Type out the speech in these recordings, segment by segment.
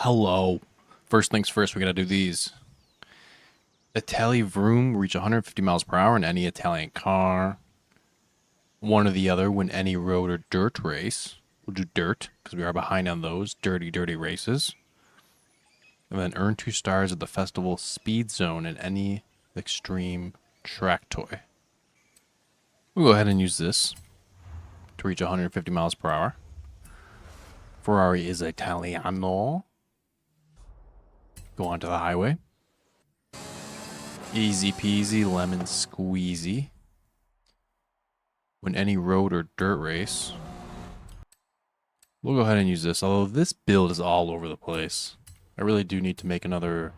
Hello. First things first, we gotta do these. Italian vroom reach 150 miles per hour in any Italian car. One or the other win any road or dirt race. We'll do dirt because we are behind on those dirty races. And then earn 2 stars at the festival speed zone in any extreme track toy. We'll go ahead and use this to reach 150 miles per hour. Ferrari is Italiano. Go onto the highway. Easy peasy, lemon squeezy. Win any road or dirt race. We'll go ahead and use this, although this build is all over the place. I really do need to make another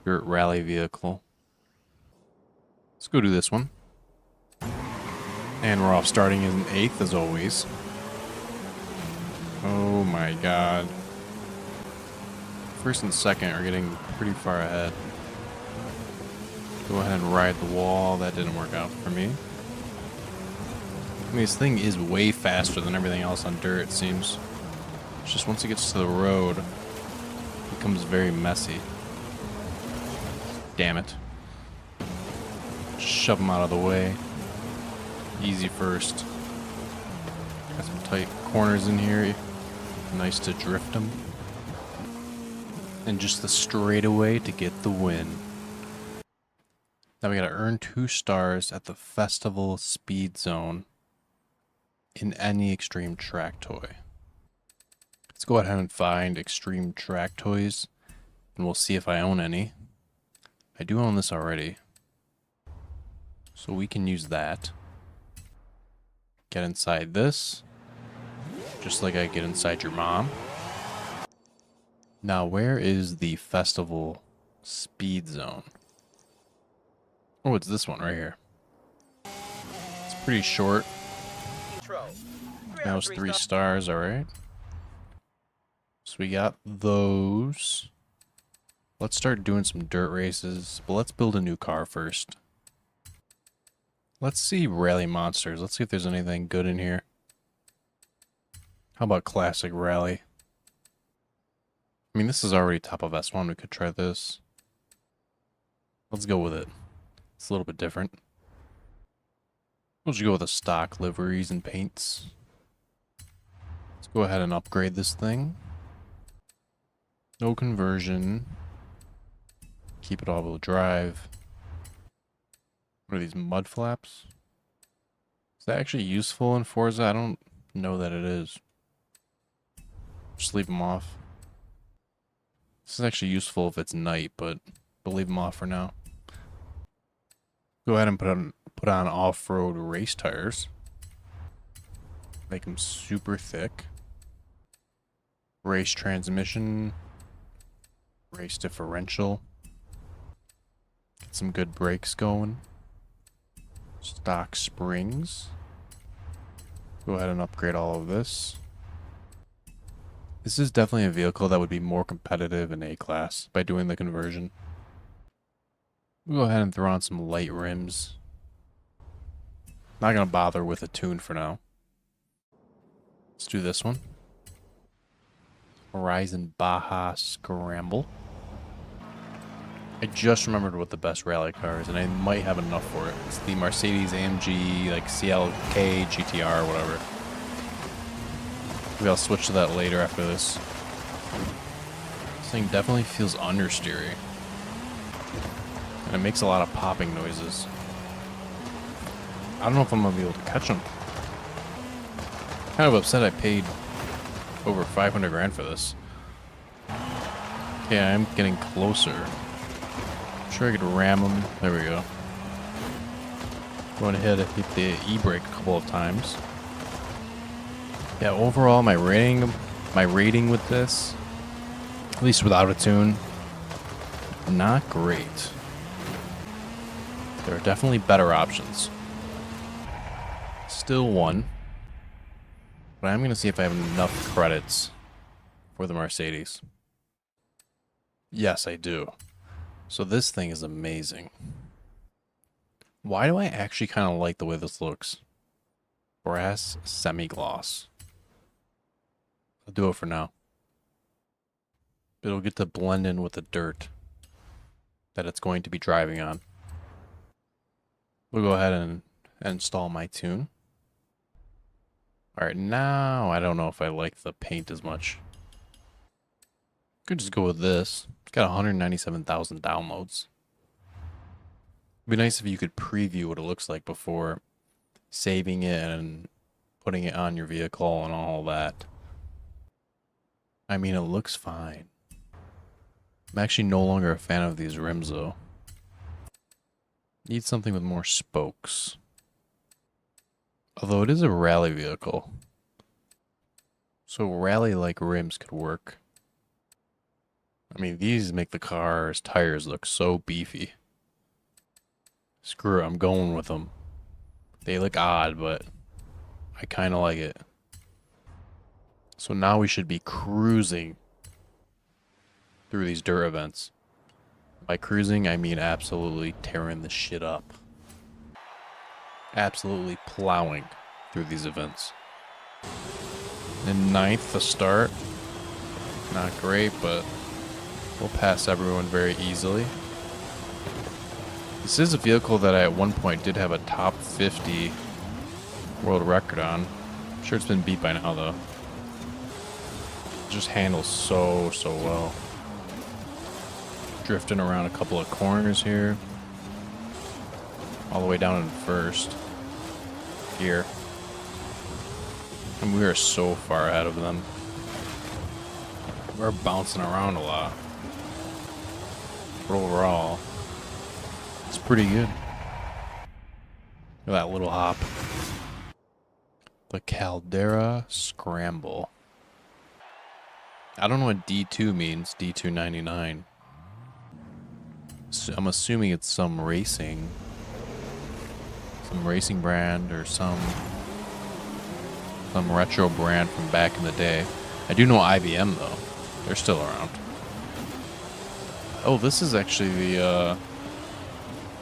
dirt rally vehicle. Let's go do this one. And we're off starting in 8th as always. Oh my god. First and second are getting pretty far ahead. Go ahead and ride the wall. That didn't work out for me. I mean, this thing is way faster than everything else on dirt, it seems. It's just once it gets to the road, it becomes very messy. Damn it. Shove them out of the way. Easy first. Got some tight corners in here. Nice to drift them. And just the straightaway to get the win. Now we gotta earn 2 stars at the festival speed zone in any extreme track toy. Let's go ahead and find extreme track toys and we'll see if I own any. I do own this already, so we can use that. Get inside this, just like I get inside your mom. Now where is the festival speed zone? Oh, it's this one right here. It's pretty short. That was 3 stars, alright. So we got those. Let's start doing some dirt races, but let's build a new car first. Let's see Rally Monsters. Let's see if there's anything good in here. How about Classic Rally? I mean, this is already top of S1. We could try this. Let's go with it. It's a little bit different. We'll just go with the stock liveries and paints. Let's go ahead and upgrade this thing. No conversion. Keep it all-wheel drive. What are these, mud flaps? Is that actually useful in Forza? I don't know that it is. Just leave them off. This is actually useful if it's night, but we'll leave them off for now. Go ahead and put on off-road race tires. Make them super thick. Race transmission. Race differential. Get some good brakes going. Stock springs. Go ahead and upgrade all of this. This is definitely a vehicle that would be more competitive in A-Class by doing the conversion. We'll go ahead and throw on some light rims. Not gonna bother with a tune for now. Let's do this one. Horizon Baja Scramble. I just remembered what the best rally car is, and I might have enough for it. It's the Mercedes AMG, like CLK, GTR, or whatever. Maybe I'll switch to that later after this. This thing definitely feels understeery. And it makes a lot of popping noises. I don't know if I'm going to be able to catch them. Kind of upset I paid over 500 grand for this. Okay, I'm getting closer. I'm sure I could ram them. There we go. Going ahead and hit the e-brake a couple of times. Yeah, overall my rating with this, at least without a tune, not great. There are definitely better options. Still one. But I'm going to see if I have enough credits for the Mercedes. Yes, I do. So this thing is amazing. Why do I actually kind of like the way this looks? Brass semi-gloss. I'll do it for now. It'll get to blend in with the dirt that it's going to be driving on. We'll go ahead and install my tune. Alright, now I don't know if I like the paint as much. Could just go with this. It's got 197,000 downloads. It'd be nice if you could preview what it looks like before saving it and putting it on your vehicle and all that. I mean, it looks fine. I'm actually no longer a fan of these rims, though. Need something with more spokes. Although it is a rally vehicle. So rally-like rims could work. I mean, these make the car's tires look so beefy. Screw it, I'm going with them. They look odd, but I kind of like it. So now we should be cruising through these dirt events. By cruising, I mean absolutely tearing the shit up. Absolutely plowing through these events. In ninth to start. Not great, but we'll pass everyone very easily. This is a vehicle that I at one point did have a top 50 world record on. I'm sure it's been beat by now, though. It just handles so well. Drifting around a couple of corners here. All the way down in first gear. And we are so far ahead of them. We're bouncing around a lot. But overall, it's pretty good. Look at that little hop. The Caldera Scramble. I don't know what D2 means, D299. So I'm assuming it's some racing brand or some retro brand from back in the day. I do know IBM though. They're still around. Oh, this is actually the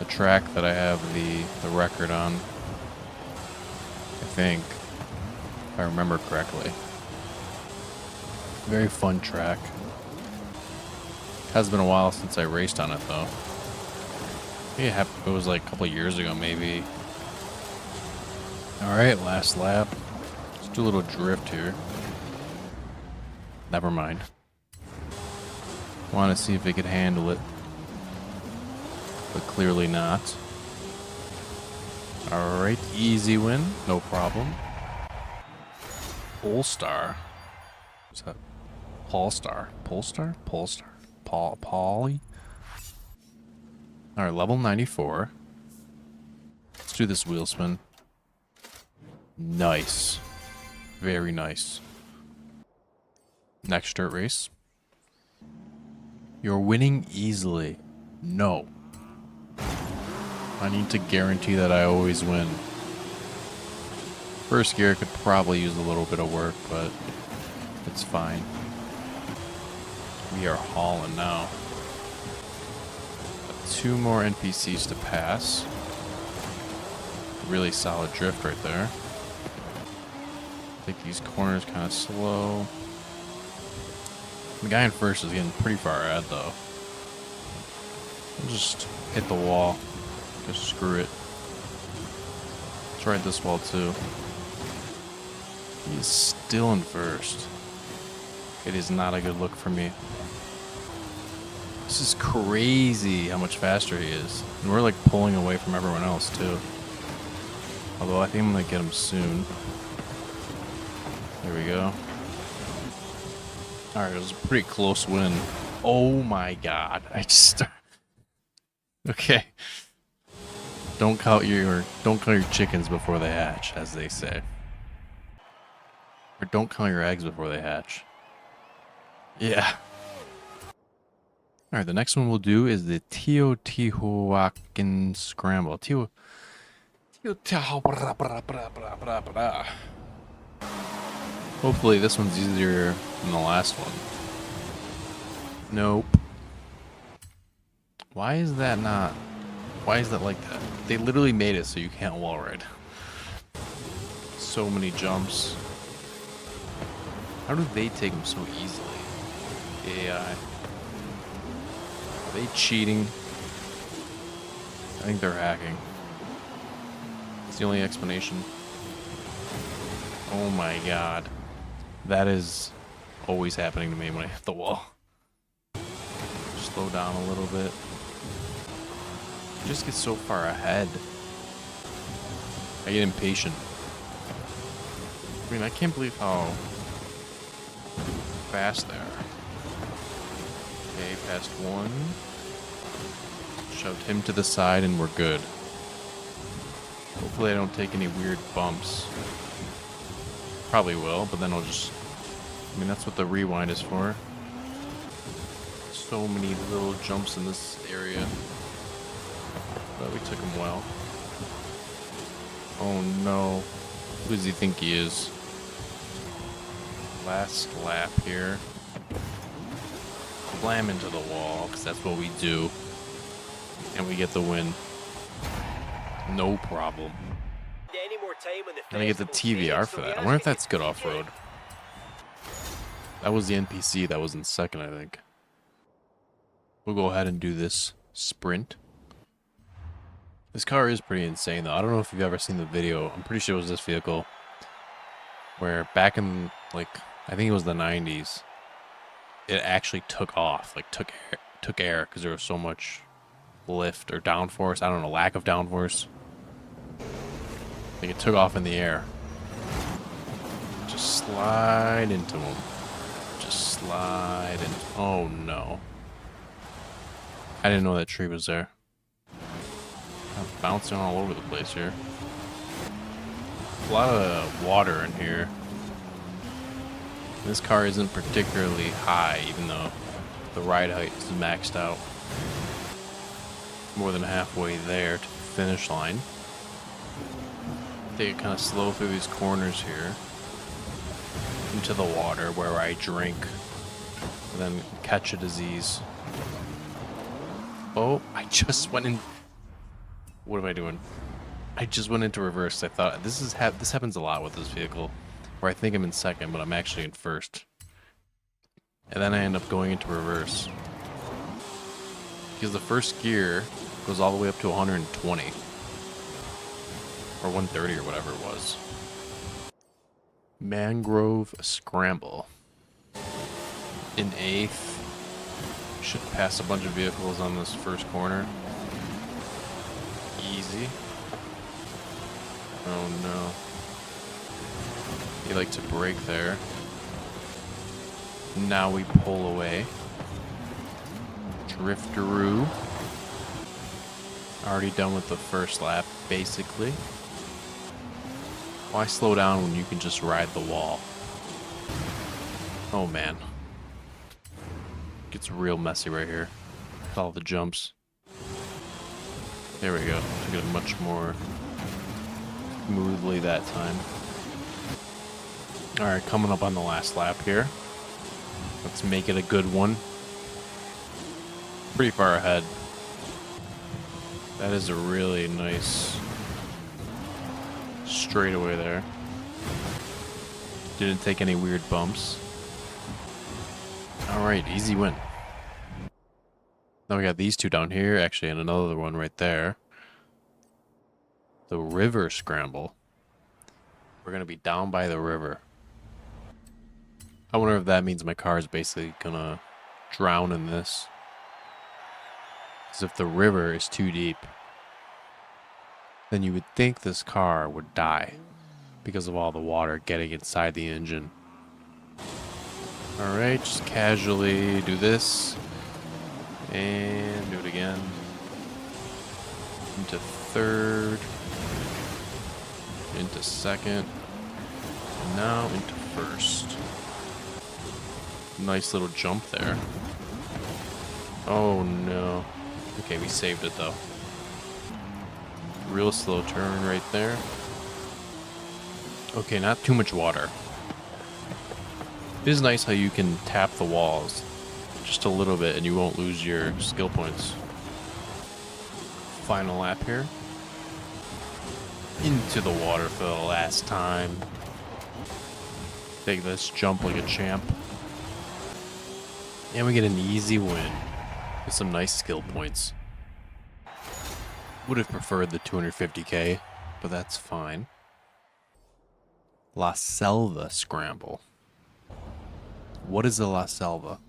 track that I have the record on. I think, if I remember correctly. Very fun track. Has been a while since I raced on it though. Yeah, it was like a couple of years ago maybe. Alright, last lap. Let's do a little drift here. Never mind. Want to see if it could handle it. But clearly not. Alright, easy win. No problem. Polestar. What's that? Polestar. Polestar? Polestar. Polly? Alright, level 94. Let's do this wheel spin. Nice. Very nice. Next dirt race. You're winning easily. No. I need to guarantee that I always win. First gear could probably use a little bit of work, but it's fine. We are hauling now. 2 more NPCs to pass. Really solid drift right there. I think these corners kind of slow. The guy in first is getting pretty far ahead though. We'll just hit the wall. Just screw it. Let's ride this wall too. He's still in first. It is not a good look for me. This is crazy how much faster he is. And we're like pulling away from everyone else too. Although I think I'm gonna get him soon. There we go. Alright, it was a pretty close win. Oh my god. I just... Okay. Don't count your chickens before they hatch, as they say. Or don't count your eggs before they hatch. Yeah. Alright, the next one we'll do is the Teotihuacan Scramble. Hopefully this one's easier than the last one. Nope. Why is that not... Why is that like that? They literally made it so you can't wall ride. So many jumps. How do they take them so easily? The AI. Are they cheating? I think they're hacking. It's the only explanation. Oh my god. That is always happening to me when I hit the wall. Slow down a little bit. Just get so far ahead. I get impatient. I mean, I can't believe how fast they are. Okay, past one. Shoved him to the side and we're good. Hopefully I don't take any weird bumps. Probably will, but then I'll just... I mean, that's what the rewind is for. So many little jumps in this area. But we took him well. Oh no. Who does he think he is? Last lap here. Slam into the wall, because that's what we do. And we get the win. No problem. And I get the TVR for that. I wonder if that's good off-road. That was the NPC that was in second, I think. We'll go ahead and do this sprint. This car is pretty insane, though. I don't know if you've ever seen the video. I'm pretty sure it was this vehicle. Where back in, like, I think it was the 90s, it actually took off. Like, took air because there was so much lift or downforce. I don't know, lack of downforce. I think it took off in the air. Just slide into him. Just slide in. Oh no. I didn't know that tree was there. I'm bouncing all over the place here. A lot of water in here. This car isn't particularly high, even though the ride height is maxed out. More than halfway there to the finish line. Take it kind of slow through these corners here. Into the water where I drink. And then catch a disease. Oh, I just went in. What am I doing? I just went into reverse. I thought this happens a lot with this vehicle, where I think I'm in second, but I'm actually in first. And then I end up going into reverse. Because the first gear goes all the way up to 120. Or 130 or whatever it was. Mangrove Scramble. In 8th. Should pass a bunch of vehicles on this first corner. Easy. Oh no. You like to brake there. Now we pull away. Drifteroo. Already done with the first lap, basically. Why slow down when you can just ride the wall? Oh man. Gets real messy right here. With all the jumps. There we go. Took it much more smoothly that time. Alright, coming up on the last lap here. Let's make it a good one. Pretty far ahead. That is a really nice straightaway there. Didn't take any weird bumps. Alright, easy win. Now we got these two down here, actually, and another one right there. The river scramble. We're gonna be down by the river. I wonder if that means my car is basically gonna drown in this. Because if the river is too deep, then you would think this car would die because of all the water getting inside the engine. Alright, just casually do this. And do it again. Into third. Into second. And now into first. Nice little jump there. Oh no. Okay, we saved it though. Real slow turn right there. Okay, not too much water. It is nice how you can tap the walls just a little bit and you won't lose your skill points. Final lap here. Into the water for the last time. Take this jump like a champ. And we get an easy win with some nice skill points. Would have preferred the 250k, but that's fine. La Selva Scramble. What is a La Selva?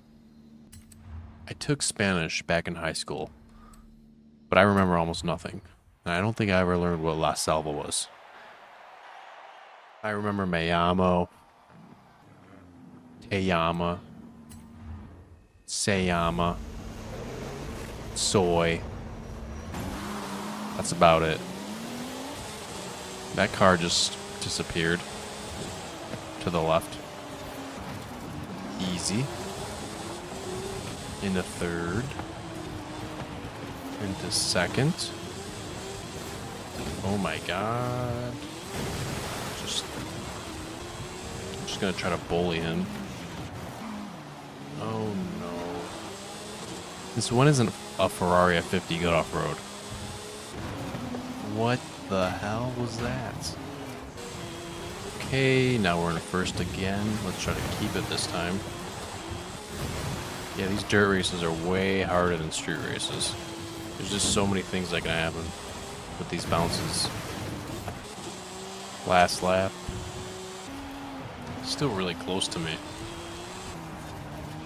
I took Spanish back in high school, but I remember almost nothing. And I don't think I ever learned what La Selva was. I remember Me llamo, Te llama, Se llama, Soy. That's about it. That car just disappeared to the left. Easy. Into third. Into second. Oh my god. I'm just gonna try to bully him. Oh no. This one isn't a Ferrari F50 good off-road. What the hell was that? Okay, now we're in first again. Let's try to keep it this time. Yeah, these dirt races are way harder than street races. There's just so many things that can happen with these bounces. Last lap. Still really close to me.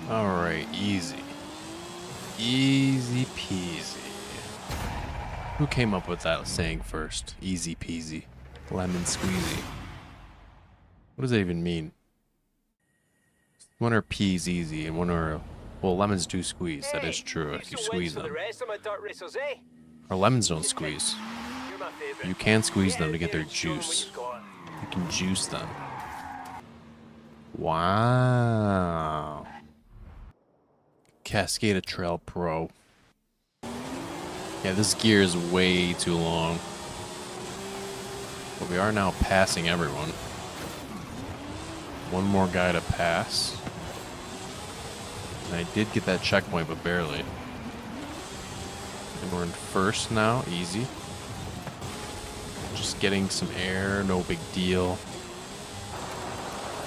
Alright, easy. Easy peasy. Who came up with that saying first? Easy peasy. Lemon squeezy. What does that even mean? When are peas easy and when are... Well, lemons do squeeze. That is true if you squeeze them. Or lemons don't squeeze. You can squeeze them to get their juice. You can juice them. Wow. Cascada Trail Pro. Yeah, this gear is way too long. But we are now passing everyone. One more guy to pass. And I did get that checkpoint, but barely. And we're in first now, easy. Just getting some air, no big deal.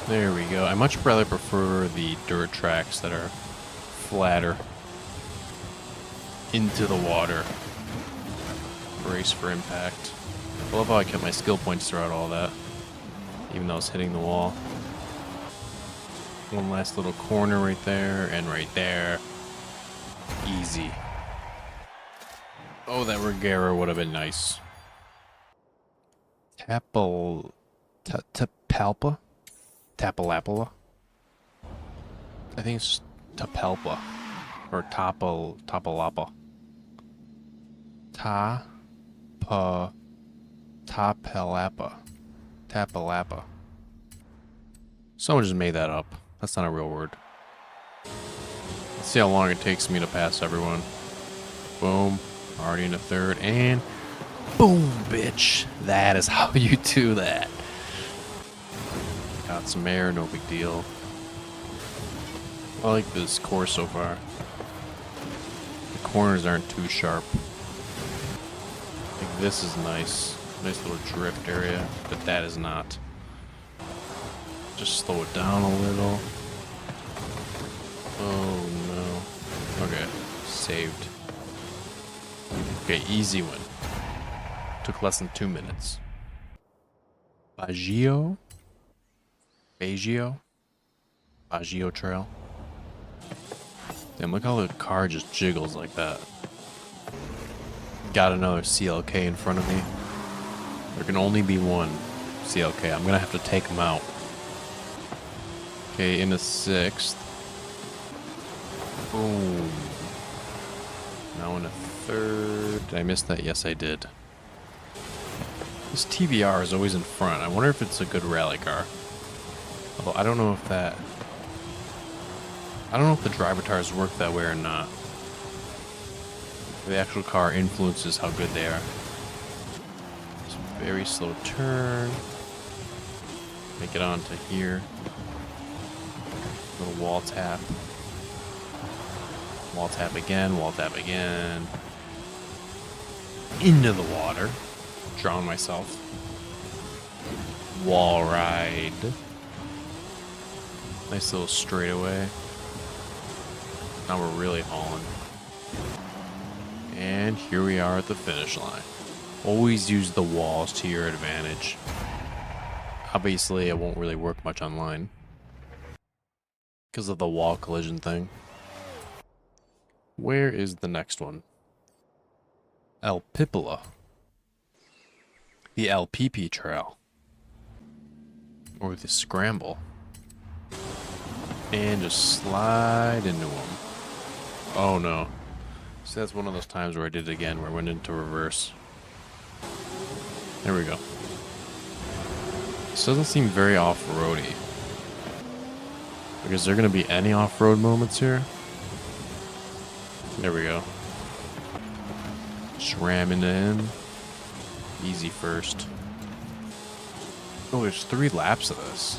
There we go. I much rather prefer the dirt tracks that are flatter. Into the water. Brace for impact. I love how I kept my skill points throughout all that. Even though I was hitting the wall. One last little corner right there, and right there. Easy. Oh, that Regera would have been nice. Tapalapa? Tapalapa? I think it's Tapalpa. Or Tapalapa. Tapalapa. Someone just made that up. That's not a real word. Let's see how long it takes me to pass everyone. Boom. Already into third. And boom, bitch. That is how you do that. Got some air, no big deal. I like this course so far. The corners aren't too sharp. I think this is nice. Nice little drift area, but that is not. Just slow it down a little. Oh no. Okay, saved. Okay, easy win. Took less than 2 minutes. Baggio Trail. Damn, look how the car just jiggles like that. Got another CLK in front of me. There can only be one CLK. I'm gonna have to take him out. Okay, into sixth. Boom. Now into third. Did I miss that? Yes, I did. This TBR is always in front. I wonder if it's a good rally car. Although I don't know if that... I don't know if the driver tires work that way or not. The actual car influences how good they are. Just a very slow turn. Make it onto here. Little wall tap. Wall tap again, wall tap again. Into the water. Drown myself. Wall ride. Nice little straightaway. Now we're really hauling. And here we are at the finish line. Always use the walls to your advantage. Obviously, it won't really work much online because of the wall collision thing. Where is the next one? El Pipola. The LPP trail. Or the scramble. And just slide into them. Oh no. See, that's one of those times where I did it again, where I went into reverse. There we go. This doesn't seem very off-roady. Like, is there going to be any off-road moments here? There we go. Just ramming it in. Easy first. Oh, there's 3 laps of this.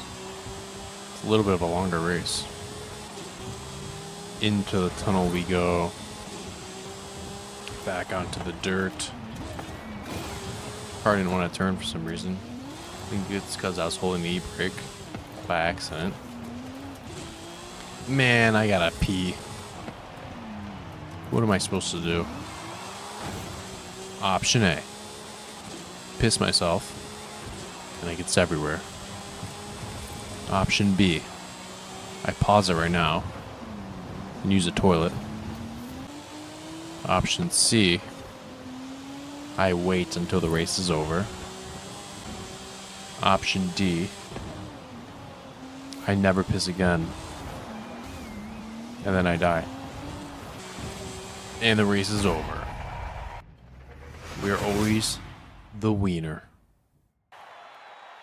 It's a little bit of a longer race. Into the tunnel we go. Back onto the dirt. Car didn't want to turn for some reason. I think it's because I was holding the e-brake by accident. Man, I gotta pee. What am I supposed to do? Option A. Piss myself. And it gets everywhere. Option B. I pause it right now and use the toilet. Option C. I wait until the race is over. Option D. I never piss again. And then I die. And the race is over. We are always the wiener.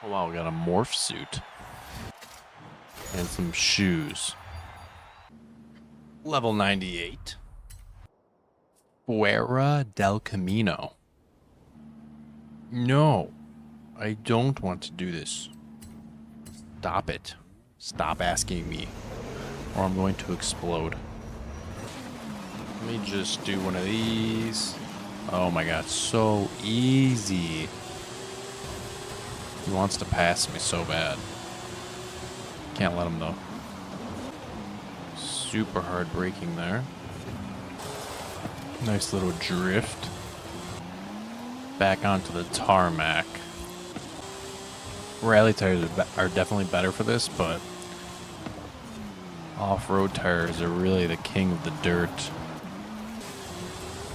Oh wow, we got a morph suit. And some shoes. Level 98. Fuera del Camino. No, I don't want to do this. Stop it. Stop asking me, or I'm going to explode. Let me just do one of these. Oh my god, so easy. He wants to pass me so bad. Can't let him though. Super hard braking there. Nice little drift. Back onto the tarmac. Rally tires are definitely better for this, but off-road tires are really the king of the dirt.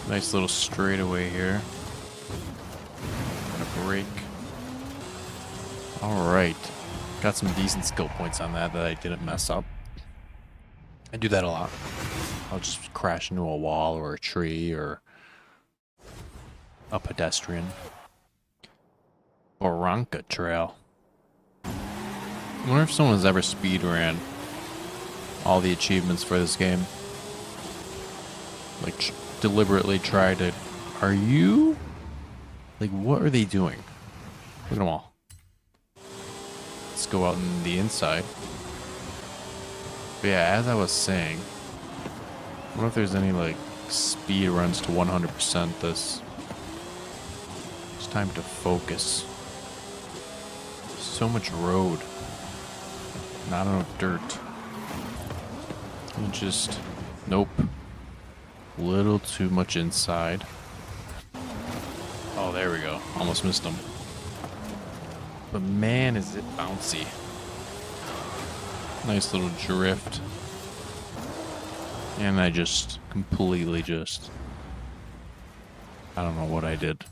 Nice little straightaway here. Gonna brake. Alright. Got some decent skill points on that I didn't mess up. I do that a lot. I'll just crash into a wall or a tree or a pedestrian. Barranca Trail. I wonder if someone's ever speedran all the achievements for this game. Like, deliberately try to... Are you? Like, what are they doing? Look at them all. Let's go out in the inside. But yeah, as I was saying, I wonder if there's any, like, speed runs to 100% this. It's time to focus. So much road. Not enough dirt. You just... Nope. Little too much inside. Oh, there we go. Almost missed him. But man, is it bouncy. Nice little drift. And I just completely just... I don't know what I did.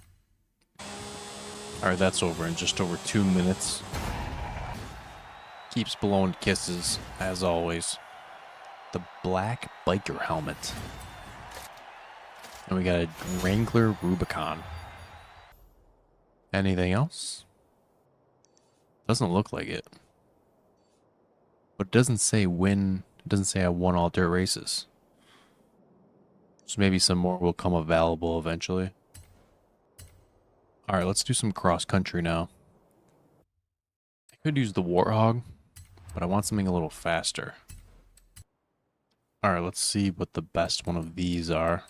Alright, that's over in just over 2 minutes. Keeps blowing kisses, as always. The black biker helmet. And we got a Wrangler Rubicon. Anything else? Doesn't look like it. But it doesn't say win. It doesn't say I won all dirt races. So maybe some more will come available eventually. Alright, let's do some cross country now. I could use the Warthog, but I want something a little faster. Alright, let's see what the best one of these are.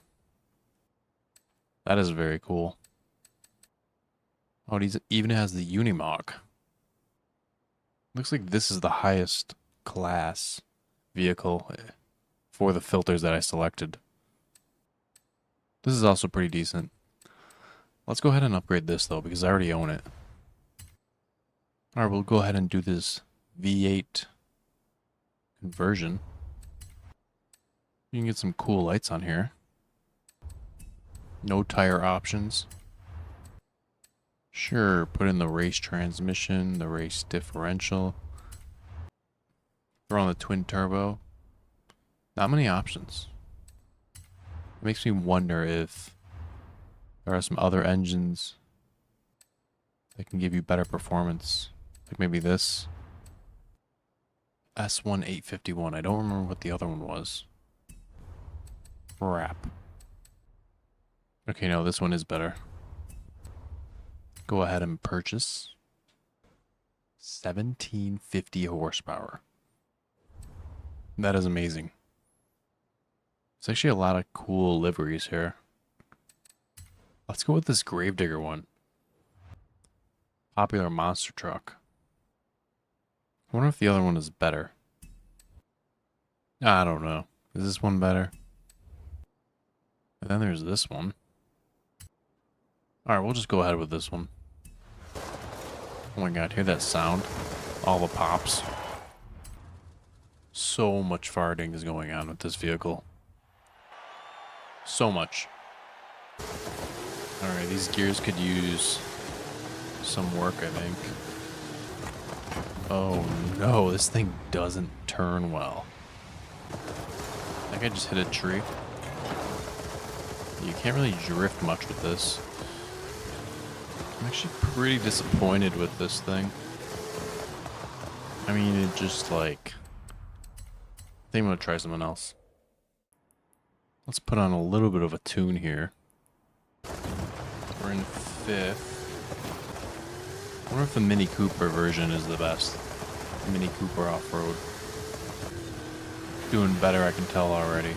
That is very cool. Oh, it even has the Unimog. Looks like this is the highest class vehicle for the filters that I selected. This is also pretty decent. Let's go ahead and upgrade this though, because I already own it. Alright, we'll go ahead and do this V8 conversion. You can get some cool lights on here. No tire options. Sure, put in the race transmission, the race differential. Throw on the twin turbo. Not many options. It makes me wonder if there are some other engines that can give you better performance. Like maybe this. S1 851. I don't remember what the other one was. Crap. Okay, no, this one is better. Go ahead and purchase 1750 horsepower. That is amazing. There's actually a lot of cool liveries here. Let's go with this Gravedigger one. Popular monster truck. I wonder if the other one is better. I don't know. Is this one better? And then there's this one. Alright, we'll just go ahead with this one. Oh my god, hear that sound? All the pops. So much farting is going on with this vehicle. So much. Alright, these gears could use some work, I think. Oh no, this thing doesn't turn well. I think I just hit a tree. You can't really drift much with this. I'm actually pretty disappointed with this thing. I mean, it just like... I think I'm gonna try something else. Let's put on a little bit of a tune here. We're in 5th. I wonder if the Mini Cooper version is the best. Mini Cooper off-road. Doing better, I can tell already.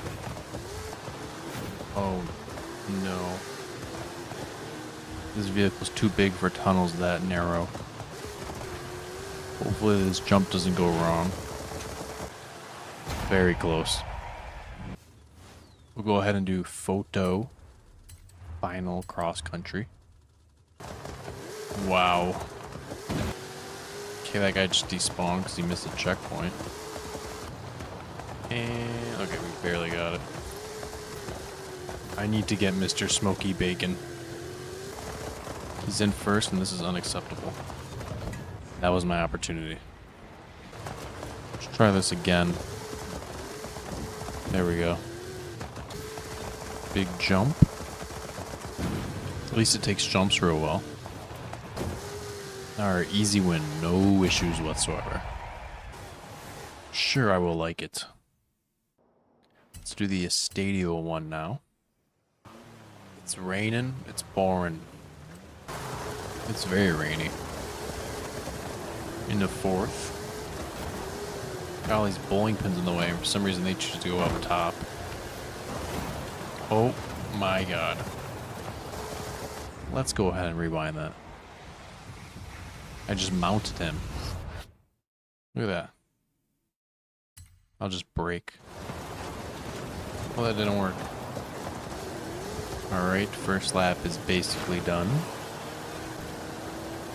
Oh, no. This vehicle's too big for tunnels that narrow. Hopefully this jump doesn't go wrong. Very close. We'll go ahead and do photo. Final cross country. Wow. Okay, that guy just despawned because he missed a checkpoint. And okay, we barely got it. I need to get Mr. Smoky Bacon. He's in first and this is unacceptable. That was my opportunity. Let's try this again. There we go. Big jump. At least it takes jumps real well. Alright, easy win. No issues whatsoever. Sure, I will like it. Let's do the Estadio one now. It's raining. It's boring. It's very rainy. Into 4th. Got all these bowling pins in the way, and for some reason they choose to go up top. Oh my god. Let's go ahead and rewind that. I just mounted him. Look at that. I'll just brake. Well, that didn't work. Alright, first lap is basically done.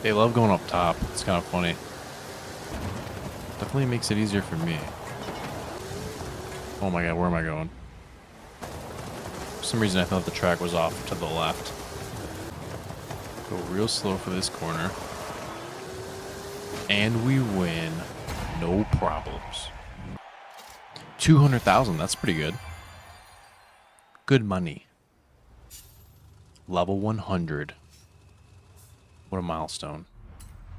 They love going up top. It's kind of funny. Definitely makes it easier for me. Oh my god, where am I going? For some reason I thought the track was off to the left. Go real slow for this corner. And we win. No problems. 200,000, that's pretty good. Good money. Level 100. What a milestone.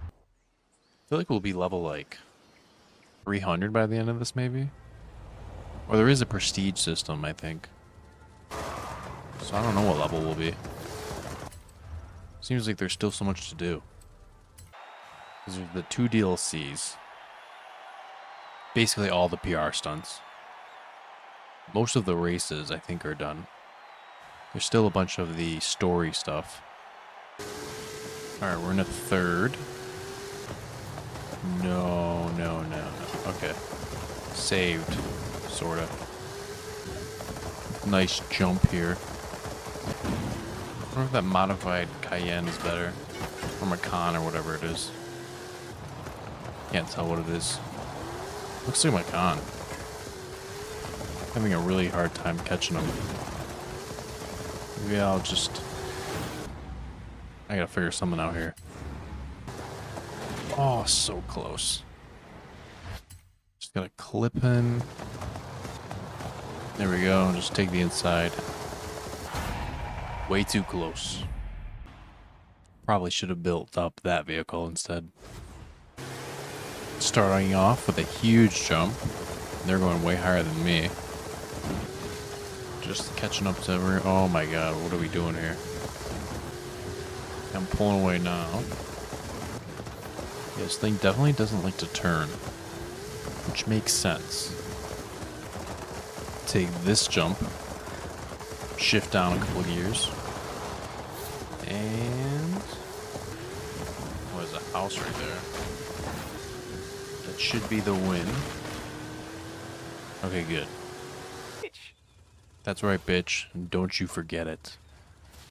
I feel like we'll be level like 300 by the end of this, maybe? Or there is a prestige system, I think. So I don't know what level we'll be. Seems like there's still so much to do. These are the 2 DLCs. Basically all the PR stunts. Most of the races, I think, are done. There's still a bunch of the story stuff. Alright, we're in a 3rd. No. Okay. Saved. Sorta. Nice jump here. I wonder if that modified Cayenne is better. Or Macan or whatever it is. Can't tell what it is. Looks like Macan. Having a really hard time catching them. Maybe I'll just... I gotta figure something out here. Oh, so close. Just gotta clip in. There we go. Just take the inside. Way too close. Probably should have built up that vehicle instead. Starting off with a huge jump. They're going way higher than me. Just catching up to... Oh my god, what are we doing here? I'm pulling away now. Yeah, this thing definitely doesn't like to turn. Which makes sense. Take this jump. Shift down a couple of gears. And... oh, there's a house right there. That should be the win. Okay, good. That's right, bitch. Don't you forget it.